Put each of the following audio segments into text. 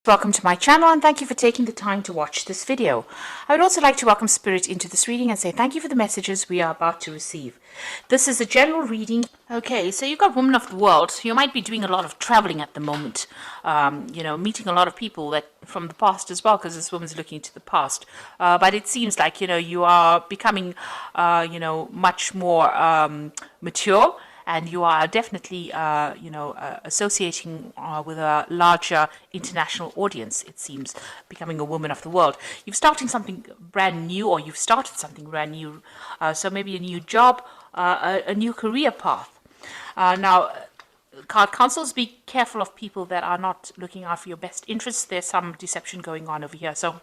Welcome to my channel and thank you for taking the time to watch this video. I would also like to welcome Spirit into this reading and say thank you for the messages we are about to receive. This is a general reading. Okay, so you've got Woman of the World. You might be doing a lot of traveling at the moment, meeting a lot of people that from the past as well, because this woman's looking to the past. But it seems like, you are becoming, much more mature. And you are definitely, associating with a larger international audience, it seems, becoming a woman of the world. You've started something brand new, or you've started something brand new. So maybe a new job, a new career path. Now, card counsels, be careful of people that are not looking out for your best interests. There's some deception going on over here. So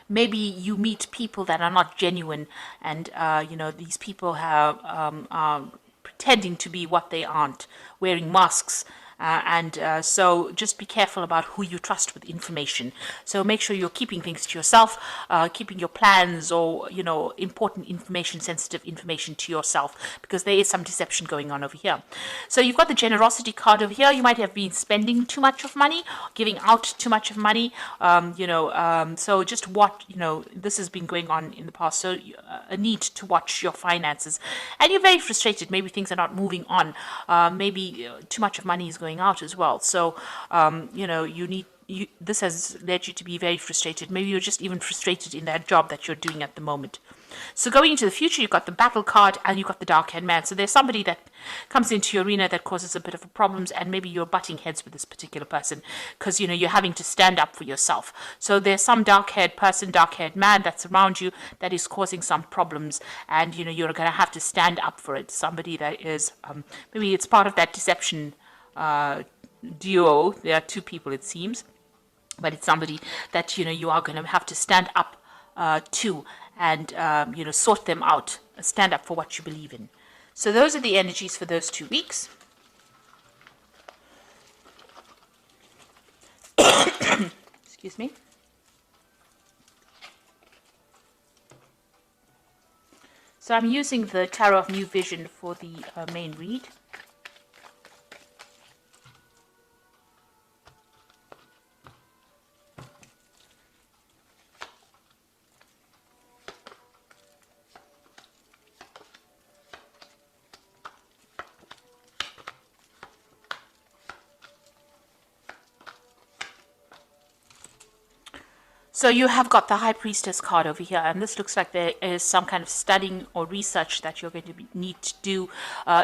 maybe you meet people that are not genuine, and, these people have pretending to be what they aren't, wearing masks. So just be careful about who you trust with information. So make sure you're keeping things to yourself, keeping your plans or, important information, sensitive information to yourself, because there is some deception going on over here. So you've got the generosity card over here. You might have been spending too much of money, giving out too much of money, so just what, this has been going on in the past. So a need to watch your finances, and you're very frustrated. Maybe things are not moving on. Maybe too much of money is going out as well. So, this has led you to be very frustrated. Maybe you're just even frustrated in that job that you're doing at the moment. So going into the future, you've got the battle card and you've got the dark-haired man. So there's somebody that comes into your arena that causes a bit of problems, and maybe you're butting heads with this particular person because, you're having to stand up for yourself. So there's some dark-haired person, dark-haired man that's around you that is causing some problems, and, you're going to have to stand up for it. Somebody that is, maybe it's part of that deception duo. There are two people, it seems, but it's somebody that you are going to have to stand up to, and sort them out, stand up for what you believe in. So those are the energies for those 2 weeks. Excuse me. So I'm using the Tarot of New Vision for the main read. So you have got the High Priestess card over here, and this looks like there is some kind of studying or research that you're going to need to do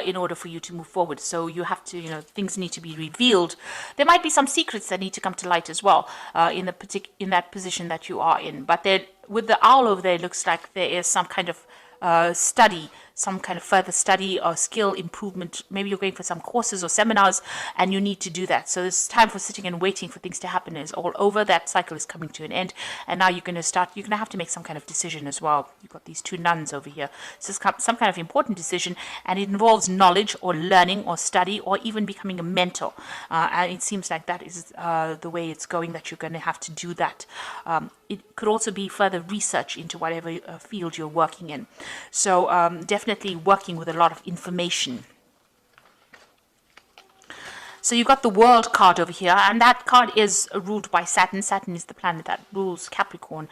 in order for you to move forward. So you have to, things need to be revealed. There might be some secrets that need to come to light as well in that position that you are in. But then with the owl over there, it looks like there is some kind of study, some kind of further study or skill improvement. Maybe you're going for some courses or seminars and you need to do that. So this time for sitting and waiting for things to happen is all over. That cycle is coming to an end, and now you're going to have to make some kind of decision as well. You've got these two nuns over here. So it's some kind of important decision, and it involves knowledge or learning or study or even becoming a mentor. And it seems like that is the way it's going, that you're going to have to do that. It could also be further research into whatever field you're working in. So definitely working with a lot of information. So you've got the World card over here, and that card is ruled by Saturn. Saturn is the planet that rules Capricorn.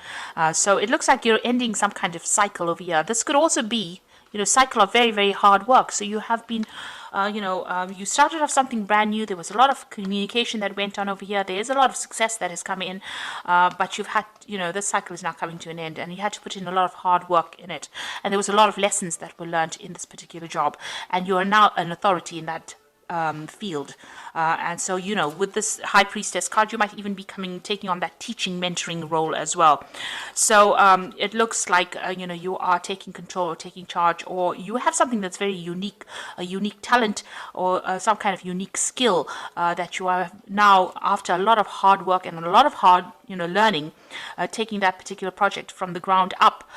So it looks like you're ending some kind of cycle over here. This could also be, cycle of very, very hard work. So you have been, you started off something brand new. There was a lot of communication that went on over here. There is a lot of success that has come in, but you've had, this cycle is now coming to an end, and you had to put in a lot of hard work in it. And there was a lot of lessons that were learned in this particular job, and you are now an authority in that field. And so, with this High Priestess card, you might even be taking on that teaching, mentoring role as well. So it looks like, you are taking control or taking charge, or you have something that's very unique, a unique talent or some kind of unique skill that you are now, after a lot of hard work and a lot of hard, learning, taking that particular project from the ground up,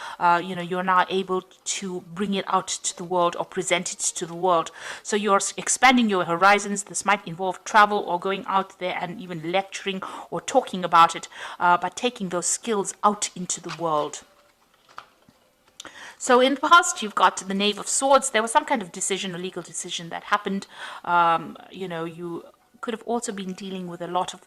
you're now able to bring it out to the world or present it to the world. So you're expanding your horizons. This might involve travel or going out there and even lecturing or talking about it, but taking those skills out into the world. So in the past, you've got the Knave of Swords. There was some kind of decision, a legal decision that happened. You could have also been dealing with a lot of,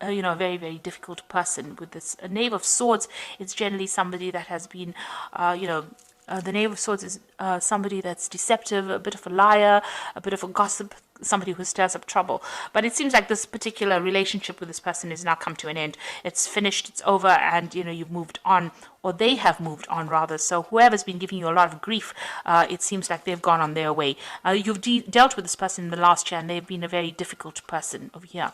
a very, very difficult person. With this Knave of Swords, it's generally somebody that has been, the Knave of Swords is somebody that's deceptive, a bit of a liar, a bit of a gossip, somebody who stirs up trouble. But it seems like this particular relationship with this person has now come to an end. It's finished, it's over, and you've moved on, or they have moved on rather. So whoever's been giving you a lot of grief, it seems like they've gone on their way. You've dealt with this person in the last year, and they've been a very difficult person over here.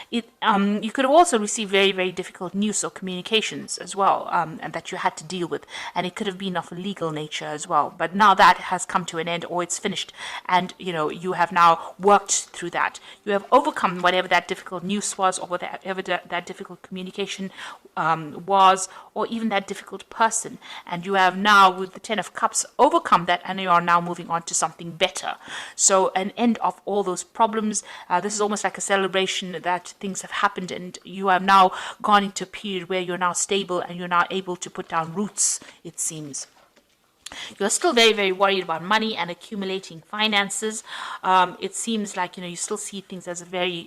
You could have also received very, very difficult news or communications as well, and that you had to deal with, and it could have been of a legal nature as well. But now that has come to an end, or it's finished, and you have now worked through that. You have overcome whatever that difficult news was, or whatever that difficult communication was, or even that difficult person. And you have now, with the Ten of Cups, overcome that, and you are now moving on to something better. So an end of all those problems. This is almost like a celebration that things have happened, and you have now gone into a period where you're now stable and you're now able to put down roots, it seems. You're still very, very worried about money and accumulating finances. It seems like, you still see things as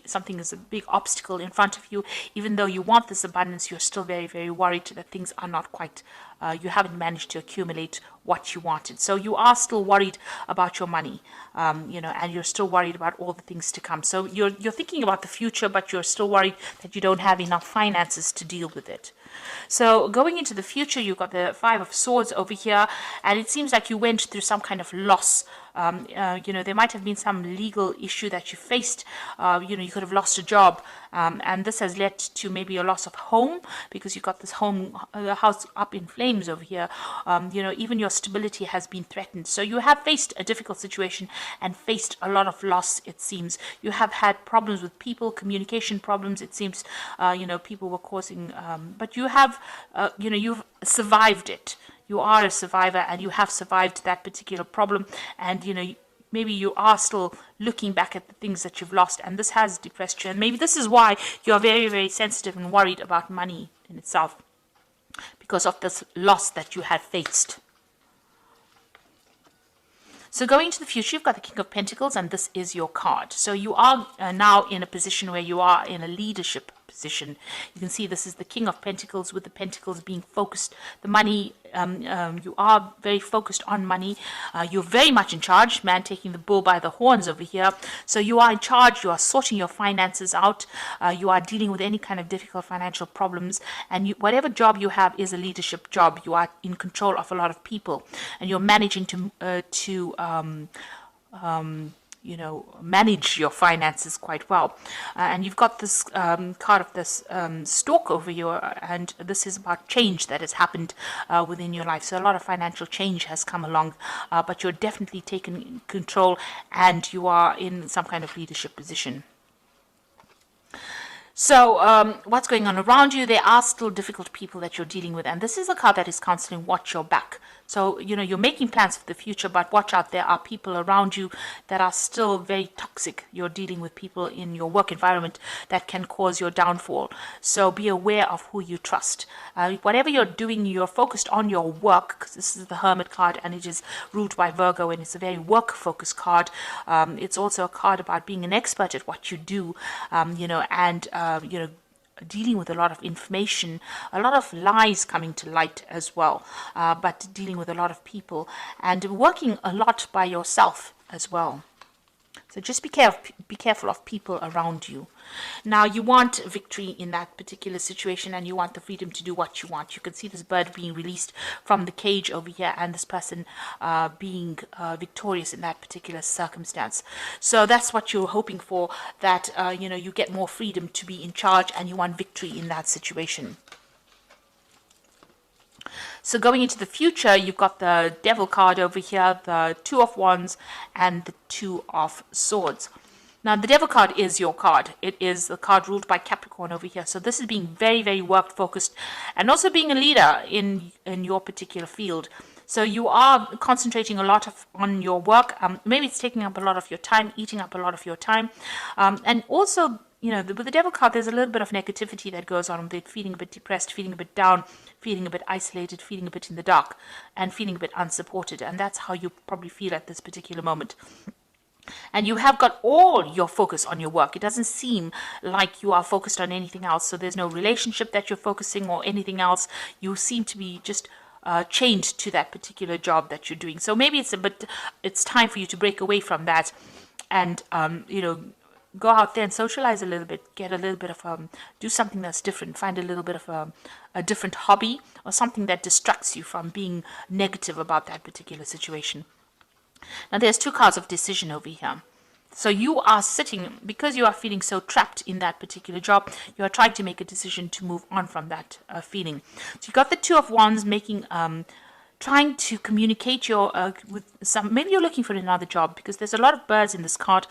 something as a big obstacle in front of you. Even though you want this abundance, you're still very, very worried that things are not quite, you haven't managed to accumulate what you wanted. So you are still worried about your money, and you're still worried about all the things to come. So you're thinking about the future, but you're still worried that you don't have enough finances to deal with it. So going into the future, you've got the Five of Swords over here, and it seems like you went through some kind of loss. There might have been some legal issue that you faced. You could have lost a job, and this has led to maybe a loss of home, because you've got this house up in flames over here. Even your stability has been threatened. So you have faced a difficult situation and faced a lot of loss, it seems. You have had problems with people, communication problems, it seems. People were causing, but you have, you've survived it. You are a survivor, and you have survived that particular problem. And, maybe you are still looking back at the things that you've lost, and this has depressed you. And maybe this is why you're very, very sensitive and worried about money in itself, because of this loss that you have faced. So going into the future, you've got the King of Pentacles, and this is your card. So you are now in a position where you are in a leadership position. You can see this is the King of Pentacles, with the pentacles being focused. The money, you are very focused on money. You're very much in charge, man taking the bull by the horns over here. So you are in charge, you are sorting your finances out, you are dealing with any kind of difficult financial problems, and whatever job you have is a leadership job. You are in control of a lot of people, and you're managing to manage your finances quite well. And you've got this card of this stork over here, and this is about change that has happened within your life. So a lot of financial change has come along, but you're definitely taking control, and you are in some kind of leadership position. So what's going on around you? There are still difficult people that you're dealing with, and this is a card that is counseling watch your back. So, you're making plans for the future, but watch out. There are people around you that are still very toxic. You're dealing with people in your work environment that can cause your downfall. So be aware of who you trust. Whatever you're doing, you're focused on your work, because this is the Hermit card, and it is ruled by Virgo, and it's a very work-focused card. It's also a card about being an expert at what you do, dealing with a lot of information, a lot of lies coming to light as well, but dealing with a lot of people, and working a lot by yourself as well. So just be careful of people around you. Now, you want victory in that particular situation, and you want the freedom to do what you want. You can see this bird being released from the cage over here, and this person being victorious in that particular circumstance. So that's what you're hoping for, that you get more freedom to be in charge, and you want victory in that situation. So going into the future, you've got the Devil card over here, the Two of Wands, and the Two of Swords. Now, the Devil card is your card. It is the card ruled by Capricorn over here. So this is being very, very work-focused, and also being a leader in your particular field. So you are concentrating a lot on your work. Maybe it's taking up a lot of your time, eating up a lot of your time. And also, with the Devil card, there's a little bit of negativity that goes on with it, feeling a bit depressed, feeling a bit down, feeling a bit isolated, feeling a bit in the dark, and feeling a bit unsupported. And that's how you probably feel at this particular moment. and you have got all your focus on your work. It doesn't seem like you are focused on anything else. So there's no relationship that you're focusing or anything else. You seem to be just chained to that particular job that you're doing. So maybe it's time for you to break away from that, and go out there and socialize a little bit, get a little bit of do something that's different, find a little bit of a different hobby or something that distracts you from being negative about that particular situation. Now there's two cards of decision over here. So you are sitting, because you are feeling so trapped in that particular job, you are trying to make a decision to move on from that feeling. So you got the Two of Wands making, trying to communicate with some, maybe you're looking for another job, because there's a lot of birds in this card.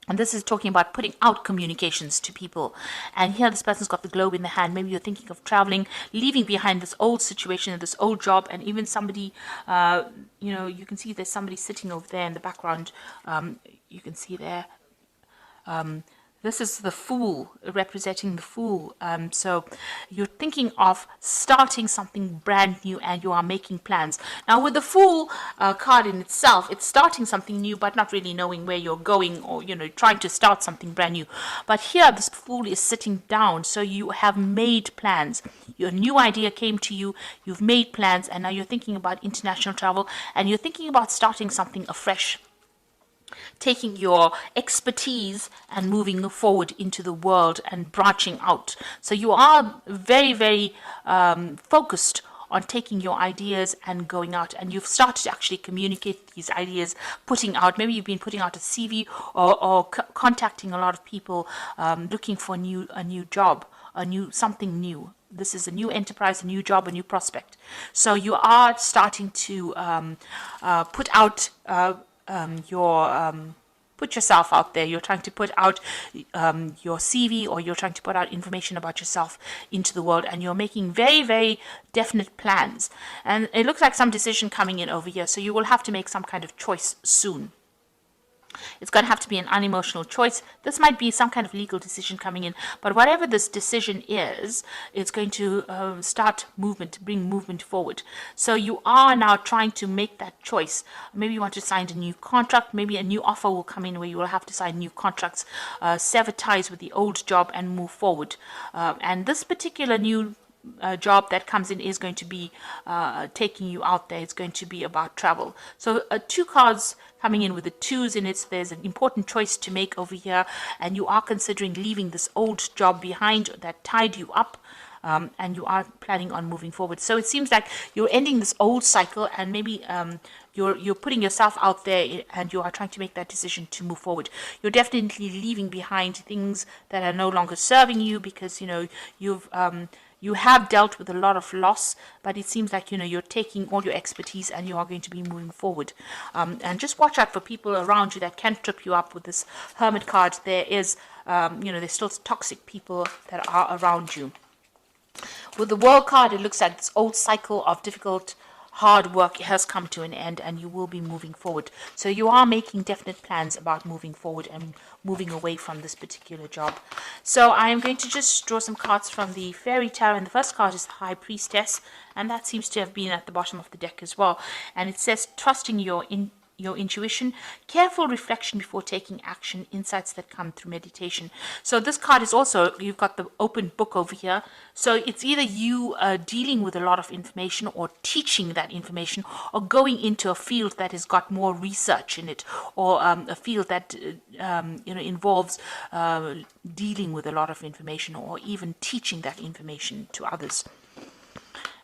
And this is talking about putting out communications to people. And here this person's got the globe in the hand. Maybe you're thinking of traveling, leaving behind this old situation, this old job, and even somebody, you can see there's somebody sitting over there in the background. You can see there. This is the Fool, representing the Fool. So you're thinking of starting something brand new and you are making plans. Now with the Fool card in itself, it's starting something new but not really knowing where you're going, or, trying to start something brand new. But here this Fool is sitting down. So you have made plans. Your new idea came to you. You've made plans, and now you're thinking about international travel, and you're thinking about starting something afresh, taking your expertise and moving forward into the world and branching out. So you are very, very focused on taking your ideas and going out, and you've started to actually communicate these ideas, putting out, maybe you've been putting out a CV, or contacting a lot of people, looking for a new job, something new. This is a new enterprise, a new job, a new prospect. So you are starting to put out put yourself out there. You're trying to put out your CV, or you're trying to put out information about yourself into the world, and you're making very, very definite plans. And it looks like some decision coming in over here, so you will have to make some kind of choice soon. It's going to have to be an unemotional choice. This might be some kind of legal decision coming in, but whatever this decision is, it's going to start movement, bring movement forward. So you are now trying to make that choice. Maybe you want to sign a new contract. Maybe a new offer will come in where you will have to sign new contracts, sever ties with the old job and move forward. And this particular new job that comes in is going to be taking you out there. It's going to be about travel. So two cards coming in with the twos in it. So there's an important choice to make over here, and you are considering leaving this old job behind that tied you up. And you are planning on moving forward. So it seems like you're ending this old cycle, and maybe you're putting yourself out there, and you are trying to make that decision to move forward. You're definitely leaving behind things that are no longer serving you, because you have dealt with a lot of loss, but it seems like you're taking all your expertise and you are going to be moving forward. And just watch out for people around you that can trip you up. With this Hermit card, there is there's still toxic people that are around you. With the World card, it looks like this old cycle of difficult, hard work has come to an end, and you will be moving forward. So you are making definite plans about moving forward and moving away from this particular job. So I am going to just draw some cards from the Fairy Tarot, and the first card is the High Priestess, and that seems to have been at the bottom of the deck as well. And it says, trusting your intuition, careful reflection before taking action, insights that come through meditation. So this card is also, you've got the open book over here. So it's either you dealing with a lot of information, or teaching that information, or going into a field that has got more research in it, or a field that involves dealing with a lot of information, or even teaching that information to others.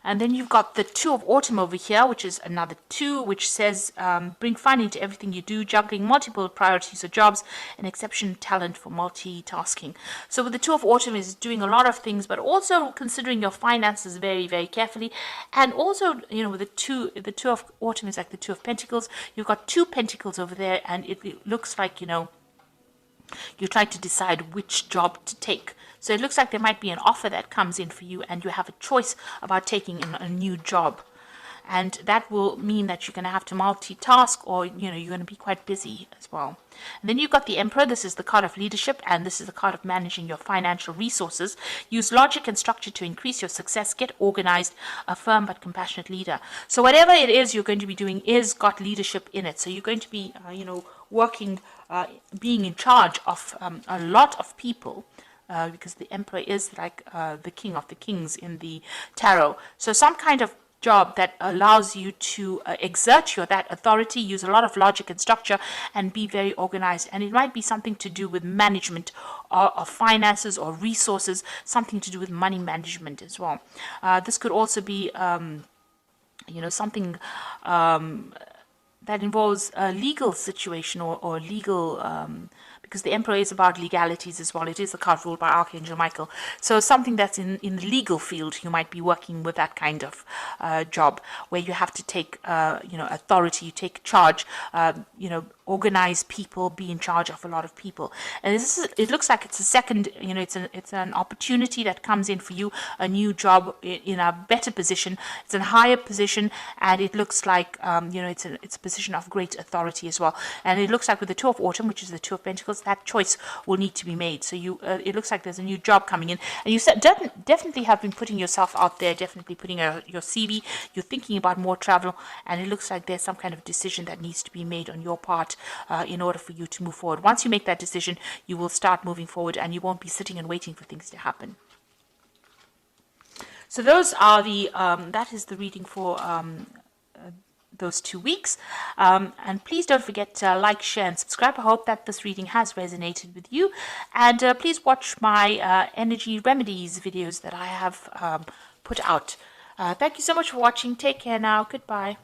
And then you've got the Two of Autumn over here, which is another two, which says, bring fun into everything you do, juggling multiple priorities or jobs, and exceptional talent for multitasking. So with the Two of Autumn is doing a lot of things, but also considering your finances very, very carefully. And also, with the two of Autumn is like the Two of Pentacles. You've got two pentacles over there, and it looks like, you try to decide which job to take. So it looks like there might be an offer that comes in for you, and you have a choice about taking a new job. And that will mean that you're going to have to multitask, or, you're going to be quite busy as well. And then you've got the Emperor. This is the card of leadership, and this is the card of managing your financial resources. Use logic and structure to increase your success. Get organized, a firm but compassionate leader. So whatever it is you're going to be doing is got leadership in it. So you're going to be, working, being in charge of a lot of people, because the emperor is like the king of the kings in the tarot. So some kind of job that allows you to exert that authority, use a lot of logic and structure, and be very organized. And it might be something to do with management of finances or resources, something to do with money management as well. This could also be something that involves a legal situation or legal, because the emperor is about legalities as well. It is a card ruled by Archangel Michael. So something that's in the legal field, you might be working with that kind of job where you have to take, authority, you take charge, organize people, be in charge of a lot of people. And it looks like it's a second, it's an opportunity that comes in for you, a new job in a better position. It's a higher position, and it looks like, it's a position of great authority as well. And it looks like with the Two of Autumn, which is the Two of Pentacles, that choice will need to be made. So it looks like there's a new job coming in, and you definitely have been putting yourself out there, definitely putting your CV. You're thinking about more travel, and it looks like there's some kind of decision that needs to be made on your part in order for you to move forward. Once you make that decision, you will start moving forward, and you won't be sitting and waiting for things to happen. So those are that is the reading for those 2 weeks. And please don't forget to like, share, and subscribe. I hope that this reading has resonated with you. And please watch my energy remedies videos that I have put out. Thank you so much for watching. Take care now. Goodbye.